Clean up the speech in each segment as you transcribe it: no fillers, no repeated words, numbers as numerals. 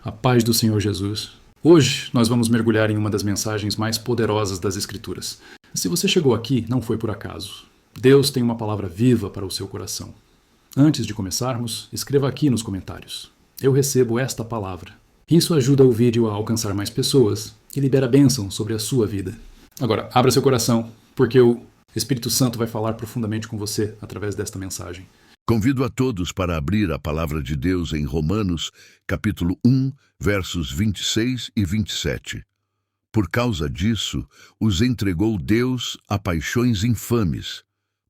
A paz do Senhor Jesus. Hoje nós vamos mergulhar em uma das mensagens mais poderosas das Escrituras. Se você chegou aqui, não foi por acaso. Deus tem uma palavra viva para o seu coração. Antes de começarmos, escreva aqui nos comentários: eu recebo esta palavra. Isso ajuda o vídeo a alcançar mais pessoas e libera bênção sobre a sua vida. Agora, abra seu coração, porque o Espírito Santo vai falar profundamente com você através desta mensagem. Convido a todos para abrir a palavra de Deus em Romanos, capítulo 1, versos 26 e 27. Por causa disso, os entregou Deus a paixões infames,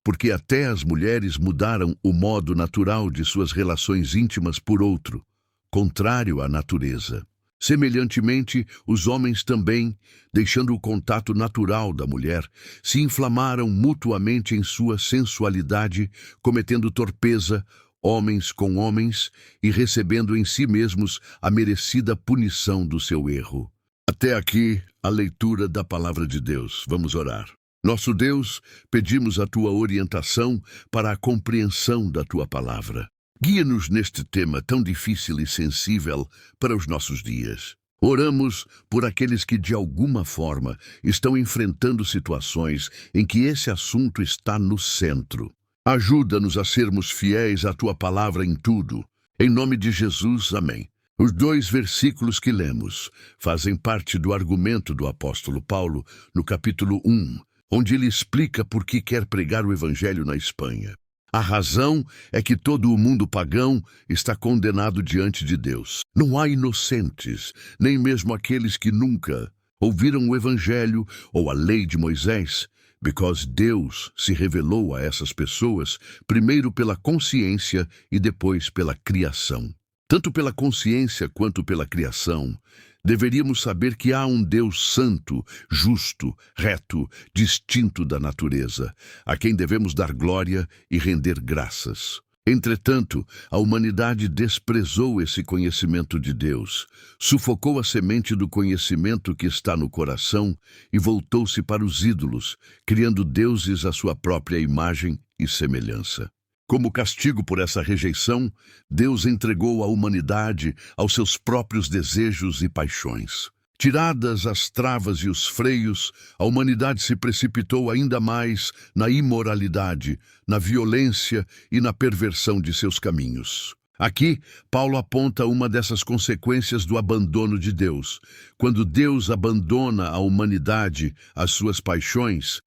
porque até as mulheres mudaram o modo natural de suas relações íntimas por outro, contrário à natureza. Semelhantemente, os homens também, deixando o contato natural da mulher, se inflamaram mutuamente em sua sensualidade, cometendo torpeza, homens com homens, e recebendo em si mesmos a merecida punição do seu erro. Até aqui, a leitura da palavra de Deus. Vamos orar. Nosso Deus, pedimos a tua orientação para a compreensão da tua palavra. Guia-nos neste tema tão difícil e sensível para os nossos dias. Oramos por aqueles que, de alguma forma, estão enfrentando situações em que esse assunto está no centro. Ajuda-nos a sermos fiéis à tua palavra em tudo. Em nome de Jesus, amém. Os 2 versículos que lemos fazem parte do argumento do apóstolo Paulo no capítulo 1, onde ele explica por que quer pregar o evangelho na Espanha. A razão é que todo o mundo pagão está condenado diante de Deus. Não há inocentes, nem mesmo aqueles que nunca ouviram o Evangelho ou a lei de Moisés, because Deus se revelou a essas pessoas primeiro pela consciência e depois pela criação. Tanto pela consciência quanto pela criação, deveríamos saber que há um Deus santo, justo, reto, distinto da natureza, a quem devemos dar glória e render graças. Entretanto, a humanidade desprezou esse conhecimento de Deus, sufocou a semente do conhecimento que está no coração e voltou-se para os ídolos, criando deuses à sua própria imagem e semelhança. Como castigo por essa rejeição, Deus entregou a humanidade aos seus próprios desejos e paixões. Tiradas as travas e os freios, a humanidade se precipitou ainda mais na imoralidade, na violência e na perversão de seus caminhos. Aqui, Paulo aponta uma dessas consequências do abandono de Deus. Quando Deus abandona a humanidade às suas paixões,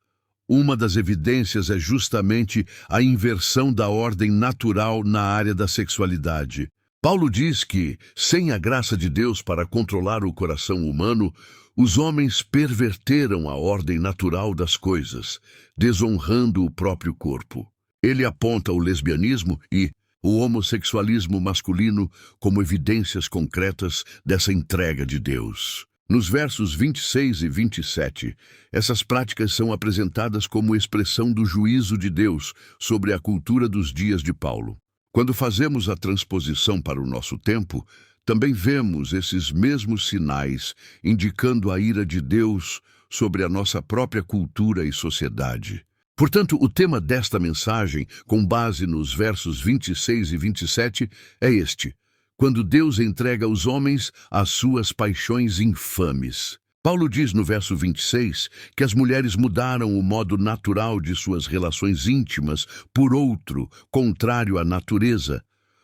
uma das evidências é justamente a inversão da ordem natural na área da sexualidade. Paulo diz que, sem a graça de Deus para controlar o coração humano, os homens perverteram a ordem natural das coisas, desonrando o próprio corpo. Ele aponta o lesbianismo e o homossexualismo masculino como evidências concretas dessa entrega de Deus. Nos versos 26 e 27, essas práticas são apresentadas como expressão do juízo de Deus sobre a cultura dos dias de Paulo. Quando fazemos a transposição para o nosso tempo, também vemos esses mesmos sinais indicando a ira de Deus sobre a nossa própria cultura e sociedade. Portanto, o tema desta mensagem, com base nos versos 26 e 27, é este: quando Deus entrega os homens às suas paixões infames. Paulo diz no verso 26 que as mulheres mudaram o modo natural de suas relações íntimas por outro, contrário à natureza,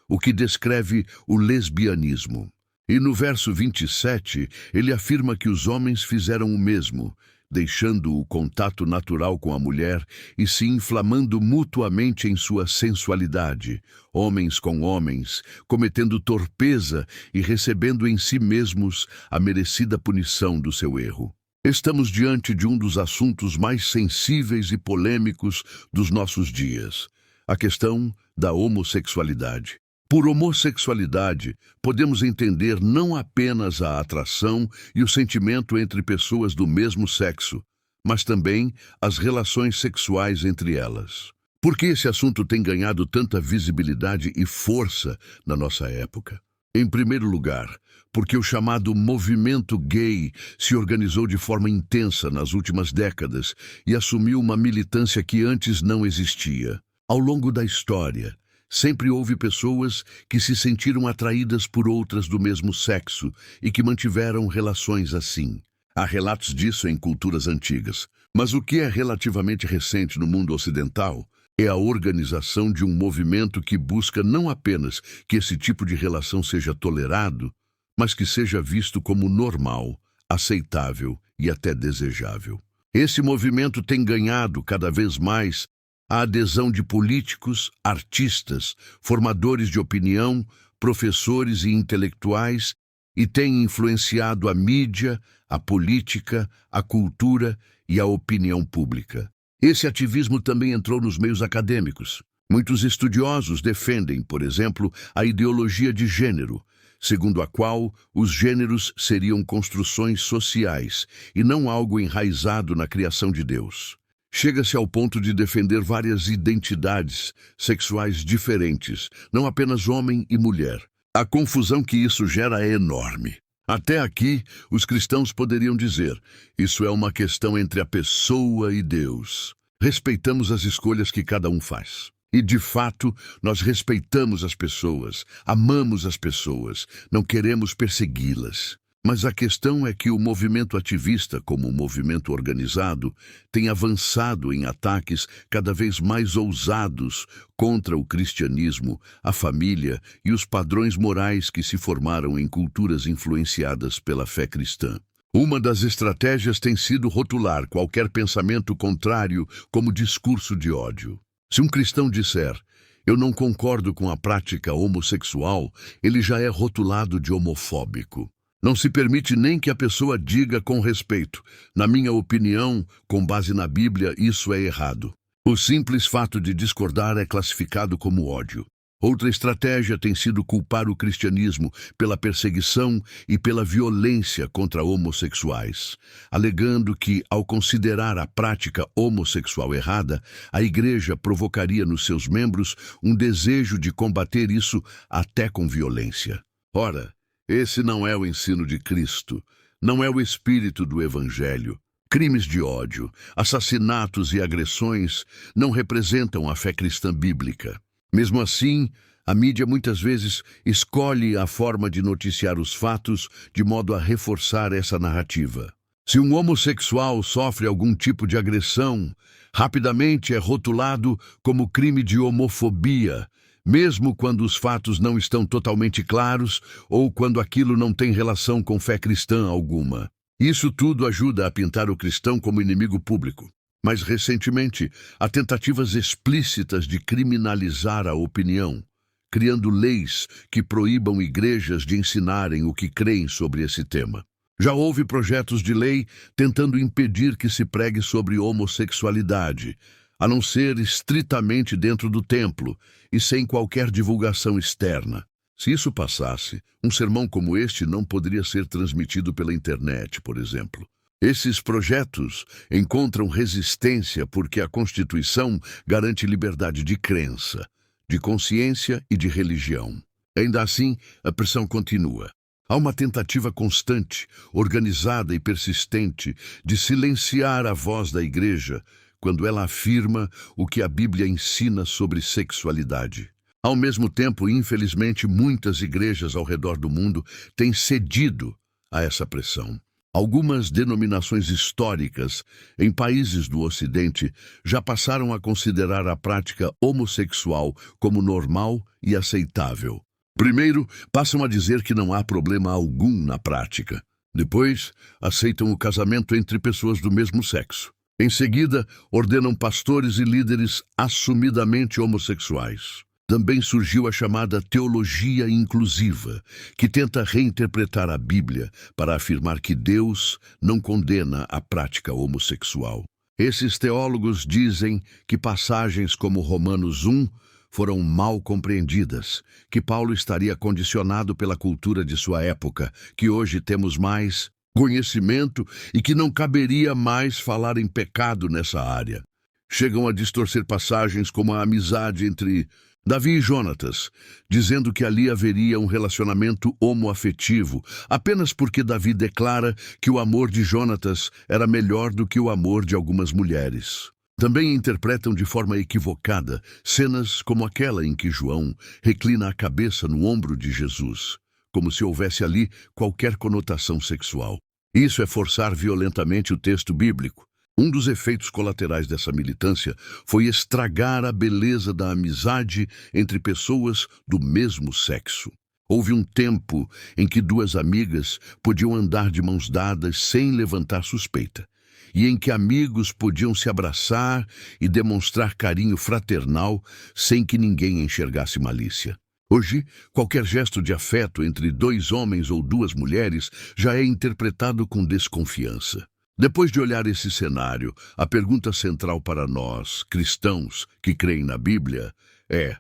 o que descreve o lesbianismo. E no verso 27, ele afirma que os homens fizeram o mesmo, deixando o contato natural com a mulher e se inflamando mutuamente em sua sensualidade, homens com homens, cometendo torpeza e recebendo em si mesmos a merecida punição do seu erro. Estamos diante de um dos assuntos mais sensíveis e polêmicos dos nossos dias, a questão da homossexualidade. Por homossexualidade, podemos entender não apenas a atração e o sentimento entre pessoas do mesmo sexo, mas também as relações sexuais entre elas. Por que esse assunto tem ganhado tanta visibilidade e força na nossa época? Em primeiro lugar, porque o chamado movimento gay se organizou de forma intensa nas últimas décadas e assumiu uma militância que antes não existia. Ao longo da história, Sempre houve pessoas que se sentiram atraídas por outras do mesmo sexo e que mantiveram relações assim. Há relatos disso em culturas antigas, mas o que é relativamente recente no mundo ocidental é a organização de um movimento que busca não apenas que esse tipo de relação seja tolerado, mas que seja visto como normal, aceitável e até desejável. Esse movimento tem ganhado cada vez mais a adesão de políticos, artistas, formadores de opinião, professores e intelectuais e tem influenciado a mídia, a política, a cultura e a opinião pública. Esse ativismo também entrou nos meios acadêmicos. Muitos estudiosos defendem, por exemplo, a ideologia de gênero, segundo a qual os gêneros seriam construções sociais e não algo enraizado na criação de Deus. Chega-se ao ponto de defender várias identidades sexuais diferentes, não apenas homem e mulher. A confusão que isso gera é enorme. Até aqui, os cristãos poderiam dizer, isso é uma questão entre a pessoa e Deus. Respeitamos as escolhas que cada um faz. E, de fato, nós respeitamos as pessoas, amamos as pessoas, não queremos persegui-las. Mas a questão é que o movimento ativista, como um movimento organizado, tem avançado em ataques cada vez mais ousados contra o cristianismo, a família e os padrões morais que se formaram em culturas influenciadas pela fé cristã. Uma das estratégias tem sido rotular qualquer pensamento contrário como discurso de ódio. Se um cristão disser, eu não concordo com a prática homossexual, ele já é rotulado de homofóbico. Não se permite nem que a pessoa diga com respeito, na minha opinião, com base na Bíblia, isso é errado. O simples fato de discordar é classificado como ódio. Outra estratégia tem sido culpar o cristianismo pela perseguição e pela violência contra homossexuais, alegando que, ao considerar a prática homossexual errada, a Igreja provocaria nos seus membros um desejo de combater isso até com violência. Ora, esse não é o ensino de Cristo, não é o espírito do Evangelho. Crimes de ódio, assassinatos e agressões não representam a fé cristã bíblica. Mesmo assim, a mídia muitas vezes escolhe a forma de noticiar os fatos de modo a reforçar essa narrativa. Se um homossexual sofre algum tipo de agressão, rapidamente é rotulado como crime de homofobia, mesmo quando os fatos não estão totalmente claros ou quando aquilo não tem relação com fé cristã alguma. Isso tudo ajuda a pintar o cristão como inimigo público. Mas, recentemente, há tentativas explícitas de criminalizar a opinião, criando leis que proíbam igrejas de ensinarem o que creem sobre esse tema. Já houve projetos de lei tentando impedir que se pregue sobre homossexualidade, a não ser estritamente dentro do templo e sem qualquer divulgação externa. Se isso passasse, um sermão como este não poderia ser transmitido pela internet, por exemplo. Esses projetos encontram resistência porque a Constituição garante liberdade de crença, de consciência e de religião. Ainda assim, a pressão continua. Há uma tentativa constante, organizada e persistente de silenciar a voz da Igreja quando ela afirma o que a Bíblia ensina sobre sexualidade. Ao mesmo tempo, infelizmente, muitas igrejas ao redor do mundo têm cedido a essa pressão. Algumas denominações históricas em países do Ocidente já passaram a considerar a prática homossexual como normal e aceitável. Primeiro, passam a dizer que não há problema algum na prática. Depois, aceitam o casamento entre pessoas do mesmo sexo. Em seguida, ordenam pastores e líderes assumidamente homossexuais. Também surgiu a chamada teologia inclusiva, que tenta reinterpretar a Bíblia para afirmar que Deus não condena a prática homossexual. Esses teólogos dizem que passagens como Romanos 1 foram mal compreendidas, que Paulo estaria condicionado pela cultura de sua época, que hoje temos mais conhecimento e que não caberia mais falar em pecado nessa área. Chegam a distorcer passagens como a amizade entre Davi e Jonatas, dizendo que ali haveria um relacionamento homoafetivo, apenas porque Davi declara que o amor de Jonatas era melhor do que o amor de algumas mulheres. Também interpretam de forma equivocada cenas como aquela em que João reclina a cabeça no ombro de Jesus, como se houvesse ali qualquer conotação sexual. Isso é forçar violentamente o texto bíblico. Um dos efeitos colaterais dessa militância foi estragar a beleza da amizade entre pessoas do mesmo sexo. Houve um tempo em que duas amigas podiam andar de mãos dadas sem levantar suspeita, e em que amigos podiam se abraçar e demonstrar carinho fraternal sem que ninguém enxergasse malícia. Hoje, qualquer gesto de afeto entre dois homens ou duas mulheres já é interpretado com desconfiança. Depois de olhar esse cenário, a pergunta central para nós, cristãos que creem na Bíblia, é: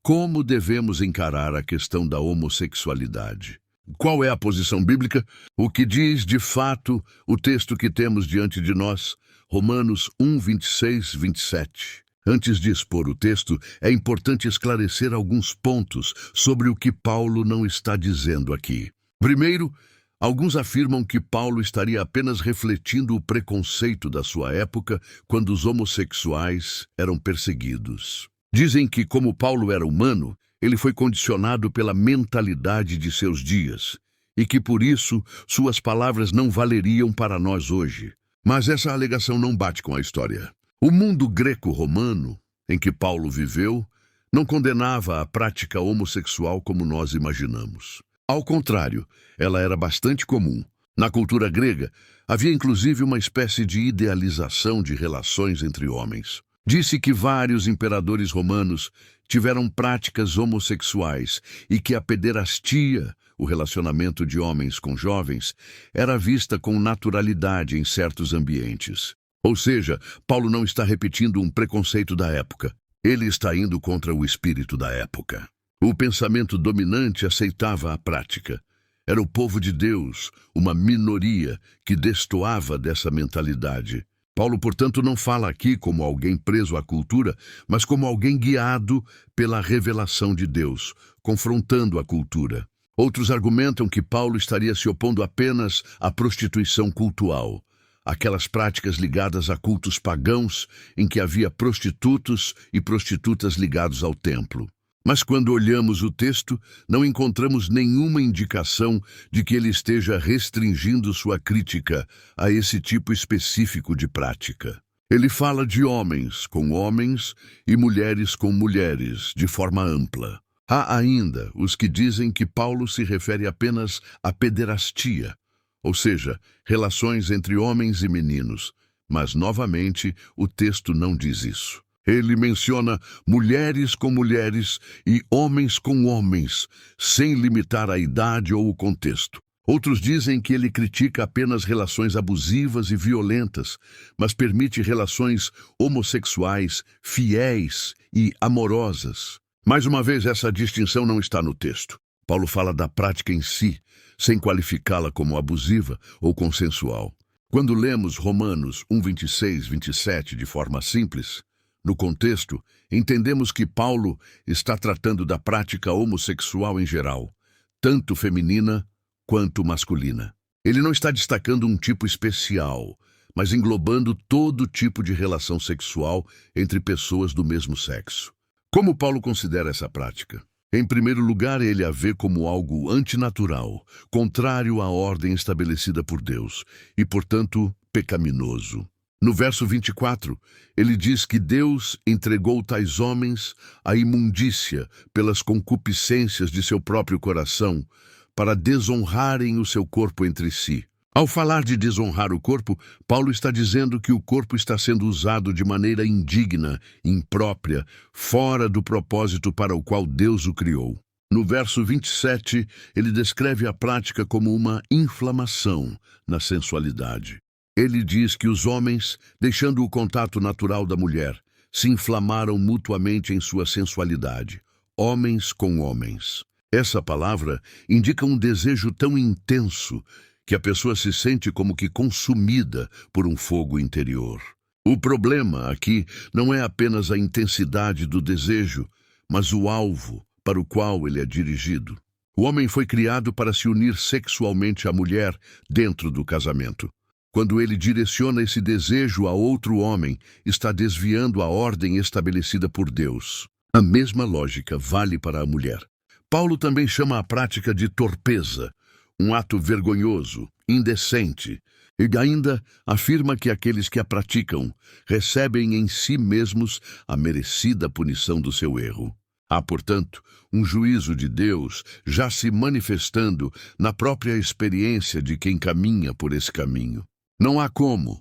como devemos encarar a questão da homossexualidade? Qual é a posição bíblica? O que diz, de fato, o texto que temos diante de nós? Romanos 1, 26, 27. Antes de expor o texto, é importante esclarecer alguns pontos sobre o que Paulo não está dizendo aqui. Primeiro, alguns afirmam que Paulo estaria apenas refletindo o preconceito da sua época quando os homossexuais eram perseguidos. Dizem que, como Paulo era humano, ele foi condicionado pela mentalidade de seus dias e que, por isso, suas palavras não valeriam para nós hoje. Mas essa alegação não bate com a história. O mundo greco-romano, em que Paulo viveu, não condenava a prática homossexual como nós imaginamos. Ao contrário, ela era bastante comum. Na cultura grega, havia inclusive uma espécie de idealização de relações entre homens. Disse que vários imperadores romanos tiveram práticas homossexuais e que a pederastia, o relacionamento de homens com jovens, era vista com naturalidade em certos ambientes. Ou seja, Paulo não está repetindo um preconceito da época. Ele está indo contra o espírito da época. O pensamento dominante aceitava a prática. Era o povo de Deus, uma minoria que destoava dessa mentalidade. Paulo, portanto, não fala aqui como alguém preso à cultura, mas como alguém guiado pela revelação de Deus, confrontando a cultura. Outros argumentam que Paulo estaria se opondo apenas à prostituição cultual, aquelas práticas ligadas a cultos pagãos em que havia prostitutos e prostitutas ligados ao templo. Mas quando olhamos o texto, não encontramos nenhuma indicação de que ele esteja restringindo sua crítica a esse tipo específico de prática. Ele fala de homens com homens e mulheres com mulheres, de forma ampla. Há ainda os que dizem que Paulo se refere apenas à pederastia, ou seja, relações entre homens e meninos, mas, novamente, o texto não diz isso. Ele menciona mulheres com mulheres e homens com homens, sem limitar a idade ou o contexto. Outros dizem que ele critica apenas relações abusivas e violentas, mas permite relações homossexuais, fiéis e amorosas. Mais uma vez, essa distinção não está no texto. Paulo fala da prática em si, sem qualificá-la como abusiva ou consensual. Quando lemos Romanos 1, 26, 27 de forma simples, no contexto, entendemos que Paulo está tratando da prática homossexual em geral, tanto feminina quanto masculina. Ele não está destacando um tipo especial, mas englobando todo tipo de relação sexual entre pessoas do mesmo sexo. Como Paulo considera essa prática? Em primeiro lugar, ele a vê como algo antinatural, contrário à ordem estabelecida por Deus e, portanto, pecaminoso. No verso 24, ele diz que Deus entregou tais homens à imundícia pelas concupiscências de seu próprio coração, para desonrarem o seu corpo entre si. Ao falar de desonrar o corpo, Paulo está dizendo que o corpo está sendo usado de maneira indigna, imprópria, fora do propósito para o qual Deus o criou. No verso 27, ele descreve a prática como uma inflamação na sensualidade. Ele diz que os homens, deixando o contato natural da mulher, se inflamaram mutuamente em sua sensualidade, homens com homens. Essa palavra indica um desejo tão intenso que a pessoa se sente como que consumida por um fogo interior. O problema aqui não é apenas a intensidade do desejo, mas o alvo para o qual ele é dirigido. O homem foi criado para se unir sexualmente à mulher dentro do casamento. Quando ele direciona esse desejo a outro homem, está desviando a ordem estabelecida por Deus. A mesma lógica vale para a mulher. Paulo também chama a prática de torpeza, um ato vergonhoso, indecente, e ainda afirma que aqueles que a praticam recebem em si mesmos a merecida punição do seu erro. Há, portanto, um juízo de Deus já se manifestando na própria experiência de quem caminha por esse caminho. Não há como,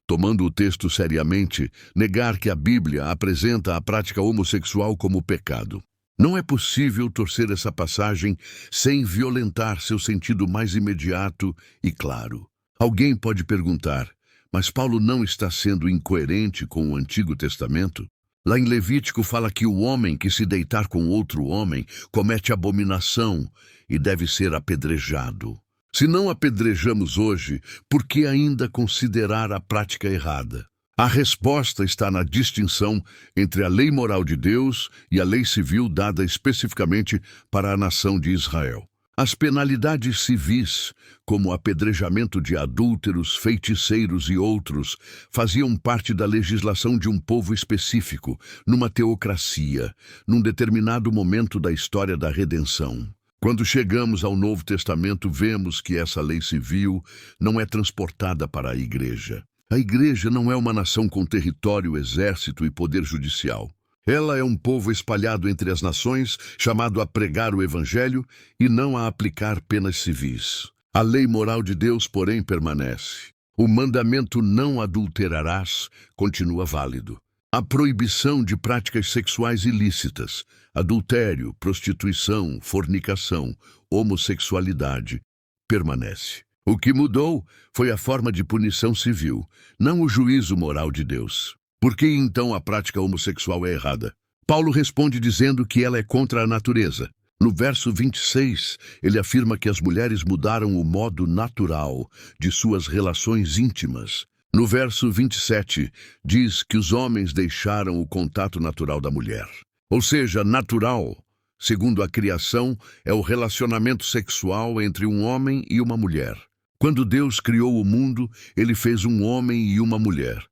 tomando o texto seriamente, negar que a Bíblia apresenta a prática homossexual como pecado. Não é possível torcer essa passagem sem violentar seu sentido mais imediato e claro. Alguém pode perguntar, mas Paulo não está sendo incoerente com o Antigo Testamento? Lá em Levítico fala que o homem que se deitar com outro homem comete abominação e deve ser apedrejado. Se não apedrejamos hoje, por que ainda considerar a prática errada? A resposta está na distinção entre a lei moral de Deus e a lei civil dada especificamente para a nação de Israel. As penalidades civis, como apedrejamento de adúlteros, feiticeiros e outros, faziam parte da legislação de um povo específico, numa teocracia, num determinado momento da história da redenção. Quando chegamos ao Novo Testamento, vemos que essa lei civil não é transportada para a igreja. A igreja não é uma nação com território, exército e poder judicial. Ela é um povo espalhado entre as nações, chamado a pregar o evangelho e não a aplicar penas civis. A lei moral de Deus, porém, permanece. O mandamento "não adulterarás" continua válido. A proibição de práticas sexuais ilícitas, adultério, prostituição, fornicação, homossexualidade, permanece. O que mudou foi a forma de punição civil, não o juízo moral de Deus. Por que então a prática homossexual é errada? Paulo responde dizendo que ela é contra a natureza. No verso 26, ele afirma que as mulheres mudaram o modo natural de suas relações íntimas. No verso 27, diz que os homens deixaram o contato natural da mulher. Ou seja, natural, segundo a criação, é o relacionamento sexual entre um homem e uma mulher. Quando Deus criou o mundo, ele fez um homem e uma mulher.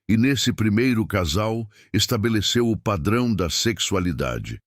E nesse primeiro casal, estabeleceu o padrão da sexualidade.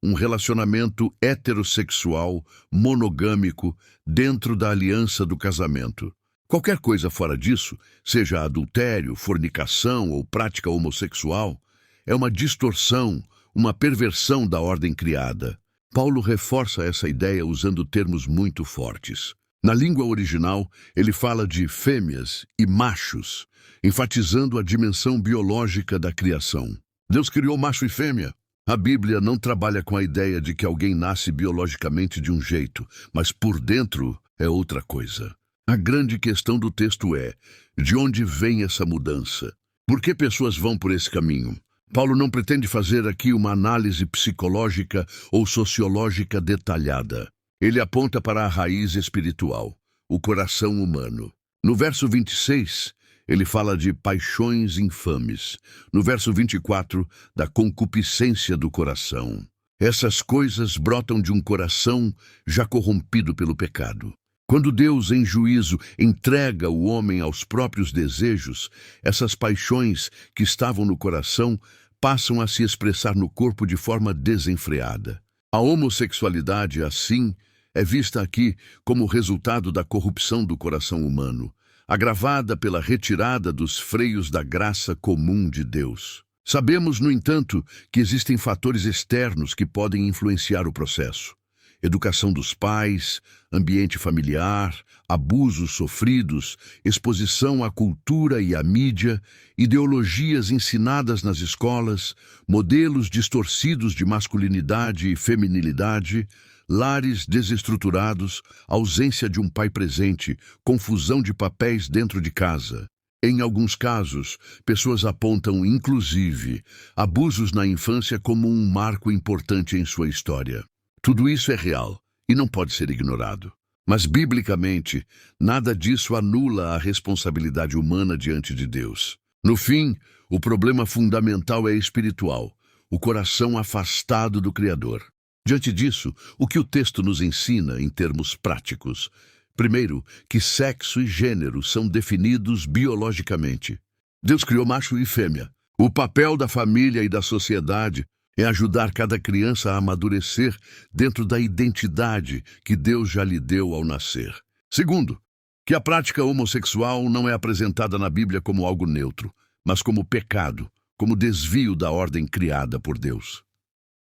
Um relacionamento heterossexual, monogâmico, dentro da aliança do casamento. Qualquer coisa fora disso, seja adultério, fornicação ou prática homossexual, é uma distorção, uma perversão da ordem criada. Paulo reforça essa ideia usando termos muito fortes. Na língua original, ele fala de fêmeas e machos, enfatizando a dimensão biológica da criação. Deus criou macho e fêmea. A Bíblia não trabalha com a ideia de que alguém nasce biologicamente de um jeito, mas por dentro é outra coisa. A grande questão do texto é, de onde vem essa mudança? Por que pessoas vão por esse caminho? Paulo não pretende fazer aqui uma análise psicológica ou sociológica detalhada. Ele aponta para a raiz espiritual, o coração humano. No verso 26, ele fala de paixões infames. No verso 24, da concupiscência do coração. Essas coisas brotam de um coração já corrompido pelo pecado. Quando Deus, em juízo, entrega o homem aos próprios desejos, essas paixões que estavam no coração passam a se expressar no corpo de forma desenfreada. A homossexualidade, assim, é vista aqui como resultado da corrupção do coração humano, agravada pela retirada dos freios da graça comum de Deus. Sabemos, no entanto, que existem fatores externos que podem influenciar o processo. Educação dos pais, ambiente familiar, abusos sofridos, exposição à cultura e à mídia, ideologias ensinadas nas escolas, modelos distorcidos de masculinidade e feminilidade, lares desestruturados, ausência de um pai presente, confusão de papéis dentro de casa. Em alguns casos, pessoas apontam, inclusive, abusos na infância como um marco importante em sua história. Tudo isso é real e não pode ser ignorado. Mas, biblicamente, nada disso anula a responsabilidade humana diante de Deus. No fim, o problema fundamental é espiritual, o coração afastado do Criador. Diante disso, o que o texto nos ensina em termos práticos? Primeiro, que sexo e gênero são definidos biologicamente. Deus criou macho e fêmea. O papel da família e da sociedade é ajudar cada criança a amadurecer dentro da identidade que Deus já lhe deu ao nascer. Segundo, que a prática homossexual não é apresentada na Bíblia como algo neutro, mas como pecado, como desvio da ordem criada por Deus.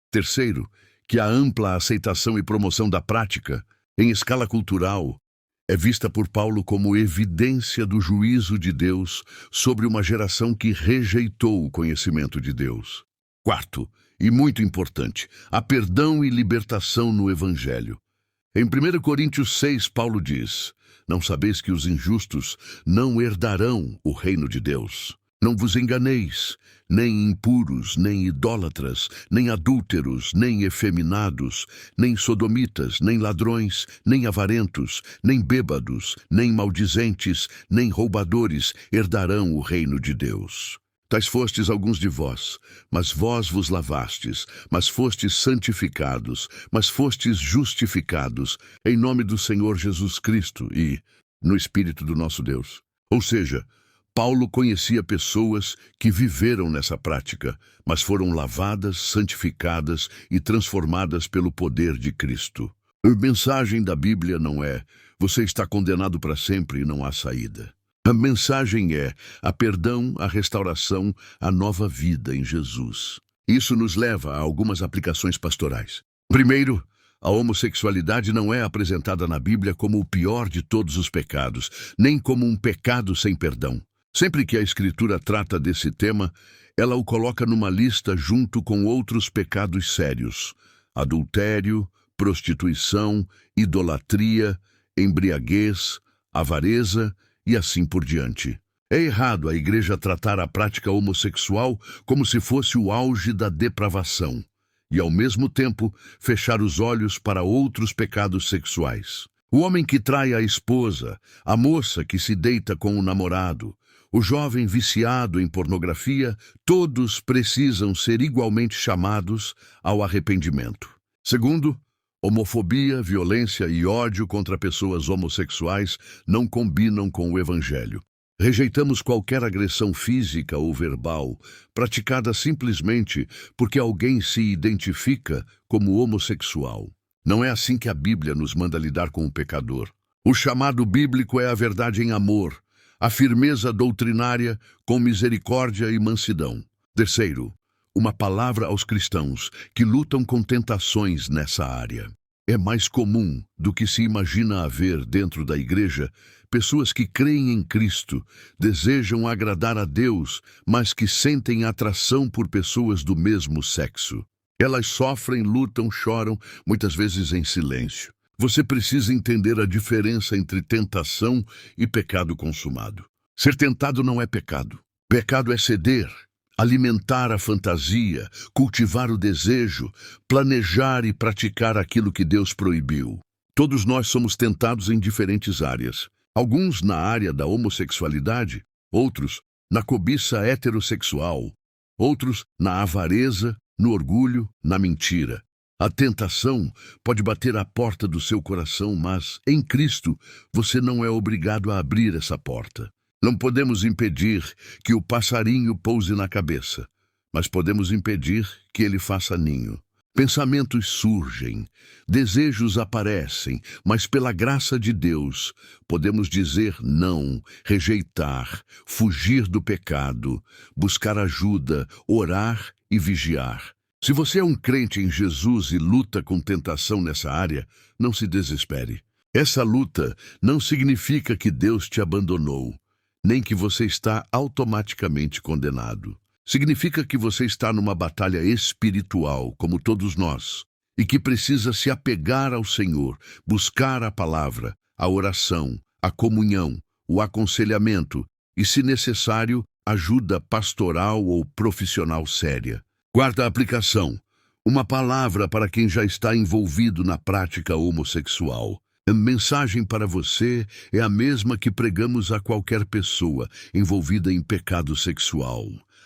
Terceiro, que a ampla aceitação e promoção da prática, em escala cultural, é vista por Paulo como evidência do juízo de Deus sobre uma geração que rejeitou o conhecimento de Deus. Quarto, e muito importante, há perdão e libertação no Evangelho. Em 1 Coríntios 6, Paulo diz: não sabeis que os injustos não herdarão o reino de Deus? Não vos enganeis, nem impuros, nem idólatras, nem adúlteros, nem efeminados, nem sodomitas, nem ladrões, nem avarentos, nem bêbados, nem maldizentes, nem roubadores herdarão o reino de Deus. Tais fostes alguns de vós, mas vós vos lavastes, mas fostes santificados, mas fostes justificados, em nome do Senhor Jesus Cristo e no Espírito do nosso Deus. Ou seja, Paulo conhecia pessoas que viveram nessa prática, mas foram lavadas, santificadas e transformadas pelo poder de Cristo. A mensagem da Bíblia não é: você está condenado para sempre e não há saída. A mensagem é: a perdão, a restauração, a nova vida em Jesus. Isso nos leva a algumas aplicações pastorais. Primeiro, a homossexualidade não é apresentada na Bíblia como o pior de todos os pecados, nem como um pecado sem perdão. Sempre que a Escritura trata desse tema, ela o coloca numa lista junto com outros pecados sérios: adultério, prostituição, idolatria, embriaguez, avareza e assim por diante. É errado a igreja tratar a prática homossexual como se fosse o auge da depravação e, ao mesmo tempo, fechar os olhos para outros pecados sexuais. O homem que trai a esposa, a moça que se deita com o namorado, o jovem viciado em pornografia, todos precisam ser igualmente chamados ao arrependimento. Segundo, homofobia, violência e ódio contra pessoas homossexuais não combinam com o Evangelho. Rejeitamos qualquer agressão física ou verbal praticada simplesmente porque alguém se identifica como homossexual. Não é assim que a Bíblia nos manda lidar com o pecador. O chamado bíblico é a verdade em amor, a firmeza doutrinária com misericórdia e mansidão. Terceiro, uma palavra aos cristãos que lutam com tentações nessa área. É mais comum do que se imagina haver dentro da igreja pessoas que creem em Cristo, desejam agradar a Deus, mas que sentem atração por pessoas do mesmo sexo. Elas sofrem, lutam, choram, muitas vezes em silêncio. Você precisa entender a diferença entre tentação e pecado consumado. Ser tentado não é pecado. Pecado é ceder, alimentar a fantasia, cultivar o desejo, planejar e praticar aquilo que Deus proibiu. Todos nós somos tentados em diferentes áreas. Alguns na área da homossexualidade, outros na cobiça heterossexual, outros na avareza, no orgulho, na mentira. A tentação pode bater à porta do seu coração, mas, em Cristo, você não é obrigado a abrir essa porta. Não podemos impedir que o passarinho pouse na cabeça, mas podemos impedir que ele faça ninho. Pensamentos surgem, desejos aparecem, mas pela graça de Deus, podemos dizer não, rejeitar, fugir do pecado, buscar ajuda, orar e vigiar. Se você é um crente em Jesus e luta com tentação nessa área, não se desespere. Essa luta não significa que Deus te abandonou, nem que você está automaticamente condenado. Significa que você está numa batalha espiritual, como todos nós, e que precisa se apegar ao Senhor, buscar a palavra, a oração, a comunhão, o aconselhamento e, se necessário, ajuda pastoral ou profissional séria. Quarta aplicação: uma palavra para quem já está envolvido na prática homossexual. A mensagem para você é a mesma que pregamos a qualquer pessoa envolvida em pecado sexual.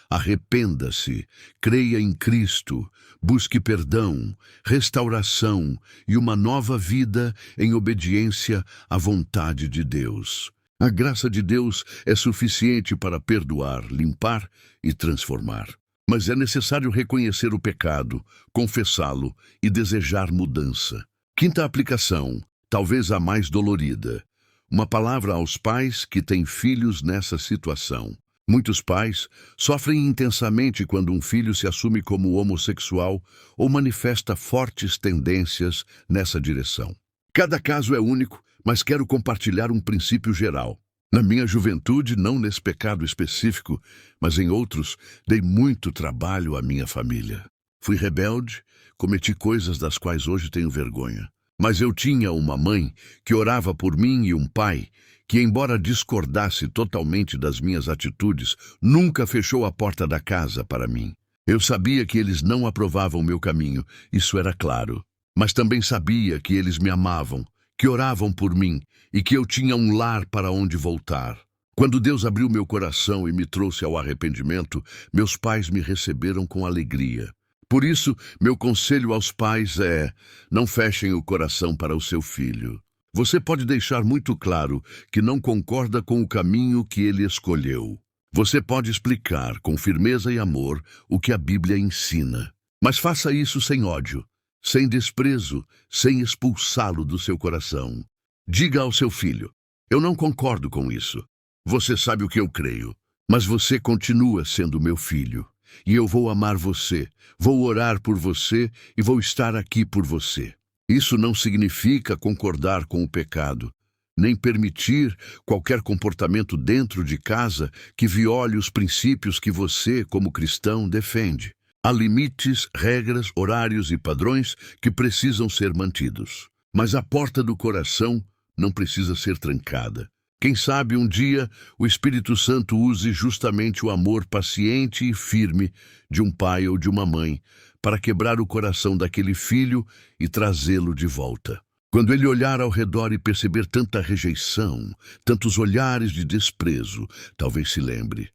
Arrependa-se, creia em Cristo, busque perdão, restauração e uma nova vida em obediência à vontade de Deus. A graça de Deus é suficiente para perdoar, limpar e transformar. Mas é necessário reconhecer o pecado, confessá-lo e desejar mudança. Quinta aplicação, talvez a mais dolorida. Uma palavra aos pais que têm filhos nessa situação. Muitos pais sofrem intensamente quando um filho se assume como homossexual ou manifesta fortes tendências nessa direção. Cada caso é único, mas quero compartilhar um princípio geral. Na minha juventude, não nesse pecado específico, mas em outros, dei muito trabalho à minha família. Fui rebelde, cometi coisas das quais hoje tenho vergonha. Mas eu tinha uma mãe que orava por mim e um pai que, embora discordasse totalmente das minhas atitudes, nunca fechou a porta da casa para mim. Eu sabia que eles não aprovavam meu caminho, isso era claro. Mas também sabia que eles me amavam, que oravam por mim e que eu tinha um lar para onde voltar. Quando Deus abriu meu coração e me trouxe ao arrependimento, meus pais me receberam com alegria. Por isso, meu conselho aos pais é: não fechem o coração para o seu filho. Você pode deixar muito claro que não concorda com o caminho que ele escolheu. Você pode explicar com firmeza e amor o que a Bíblia ensina. Mas faça isso sem ódio, sem desprezo, sem expulsá-lo do seu coração. Diga ao seu filho: eu não concordo com isso. Você sabe o que eu creio, mas você continua sendo meu filho. E eu vou amar você, vou orar por você e vou estar aqui por você. Isso não significa concordar com o pecado, nem permitir qualquer comportamento dentro de casa que viole os princípios que você, como cristão, defende. Há limites, regras, horários e padrões que precisam ser mantidos. Mas a porta do coração não precisa ser trancada. Quem sabe um dia o Espírito Santo use justamente o amor paciente e firme de um pai ou de uma mãe para quebrar o coração daquele filho e trazê-lo de volta. Quando ele olhar ao redor e perceber tanta rejeição, tantos olhares de desprezo, talvez se lembre: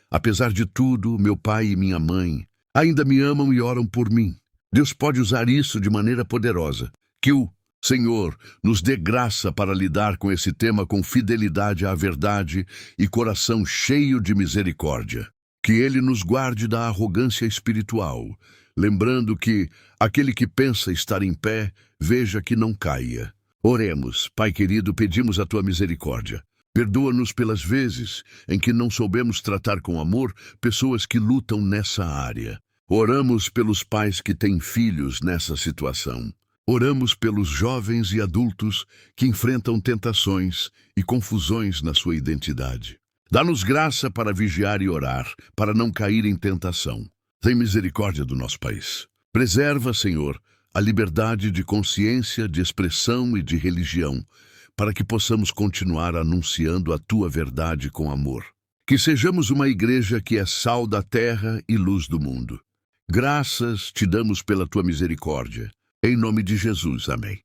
apesar de tudo, meu pai e minha mãe ainda me amam e oram por mim. Deus pode usar isso de maneira poderosa. Que o Senhor nos dê graça para lidar com esse tema com fidelidade à verdade e coração cheio de misericórdia. Que Ele nos guarde da arrogância espiritual, lembrando que aquele que pensa estar em pé, veja que não caia. Oremos. Pai querido, pedimos a Tua misericórdia. Perdoa-nos pelas vezes em que não soubemos tratar com amor pessoas que lutam nessa área. Oramos pelos pais que têm filhos nessa situação. Oramos pelos jovens e adultos que enfrentam tentações e confusões na sua identidade. Dá-nos graça para vigiar e orar, para não cair em tentação. Tem misericórdia do nosso país. Preserva, Senhor, a liberdade de consciência, de expressão e de religião, para que possamos continuar anunciando a Tua verdade com amor. Que sejamos uma igreja que é sal da terra e luz do mundo. Graças te damos pela Tua misericórdia. Em nome de Jesus, amém.